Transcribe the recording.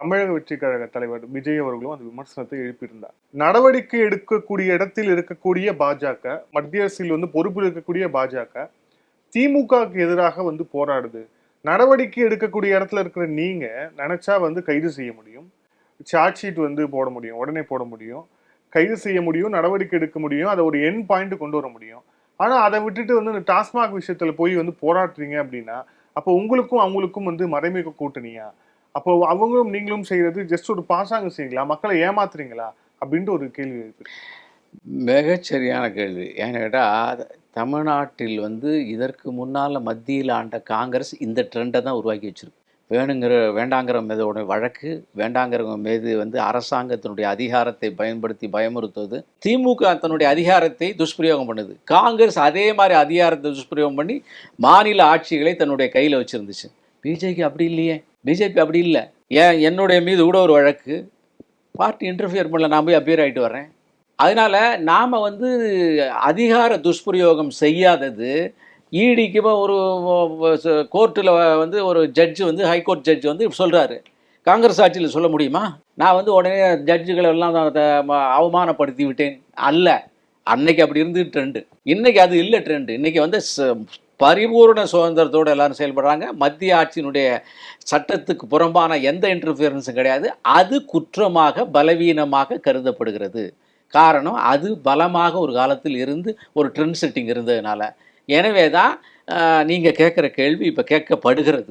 தமிழக வெற்றி கழக தலைவர் விஜய் அவர்களும் அந்த விமர்சனத்தை எழுப்பியிருந்தார். நடவடிக்கை எடுக்கக்கூடிய இடத்தில் இருக்கக்கூடிய பாஜக, மத்திய அரசில் பொறுப்பில் இருக்கக்கூடிய பாஜக திமுகவுக்கு எதிராக போராடுது. நடவடிக்கை எடுக்கக்கூடிய இடத்துல இருக்கிற நீங்க நினைச்சா கைது செய்ய முடியும், சார்ஜ் ஷீட் போட முடியும், உடனே போட முடியும், கைது செய்ய முடியும், நடவடிக்கை எடுக்க முடியும், அதை ஒரு என் பாயிண்ட் கொண்டு வர முடியும். ஆனா அதை விட்டுட்டு இந்த டாஸ்மாக் விஷயத்துல போய் போராடுறீங்க அப்படின்னா அப்போ உங்களுக்கும் அவங்களுக்கும் மறைமுக கூட்டணியா? அப்போ அவங்களும் நீங்களும் செய்யறது ஜஸ்ட் ஒரு பாசாங்க செய்யுங்களா, மக்களை ஏமாத்துறீங்களா அப்படின்ட்டு ஒரு கேள்வி இருக்கு. மிகச்சரியான கேள்வி. ஏன்னு கேட்டால், தமிழ்நாட்டில் இதற்கு முன்னால் மத்தியில் ஆண்ட காங்கிரஸ் இந்த ட்ரெண்டை தான் உருவாக்கி வச்சிருக்கு. வேண்டாங்கிற மீதோட வழக்கு, வேண்டாங்கிறவங்க மீது அரசாங்கத்தினுடைய அதிகாரத்தை பயன்படுத்தி பயமுறுத்துவது. திமுக தன்னுடைய அதிகாரத்தை துஷ்பிரயோகம் பண்ணுது. காங்கிரஸ் அதே மாதிரி அதிகாரத்தை துஷ்பிரயோகம் பண்ணி மாநில ஆட்சிகளை தன்னுடைய கையில் வச்சுருந்துச்சு. பிஜேபி அப்படி இல்லையே. பிஜேபி அப்படி இல்லை. என்னுடைய மீது கூட ஒரு வழக்கு, பார்ட்டி இன்டர்ஃபியர் பண்ணல, நான் போய் அப்பியர் ஆகிட்டு வரேன். அதனால் நாம் அதிகார துஷ்பிரயோகம் செய்யாதது. ஈடிக்கு ஒரு கோர்ட்டில் ஒரு ஜட்ஜு ஹைகோர்ட் ஜட்ஜு சொல்கிறாரு, காங்கிரஸ் ஆட்சியில் சொல்ல முடியுமா? நான் உடனே ஜட்ஜுகளை எல்லாம் அவமானப்படுத்தி விட்டேன் அல்ல. அன்னைக்கு அப்படி இருந்து ட்ரெண்டு. இன்றைக்கி அது இல்லை ட்ரெண்டு. இன்றைக்கி பரிபூர்ண சுதந்திரத்தோடு எல்லாரும் செயல்படுறாங்க. மத்திய ஆட்சியினுடைய சட்டத்துக்கு புறம்பான எந்த இன்டர்ஃபியரன்ஸும் கிடையாது. அது குற்றமாக பலவீனமாக கருதப்படுகிறது. காரணம், அது பலமாக ஒரு காலத்தில் இருந்து ஒரு ட்ரெண்ட் செட்டிங் இருந்ததுனால. எனவே தான் நீங்கள் கேட்குற கேள்வி இப்போ கேட்கப்படுகிறது.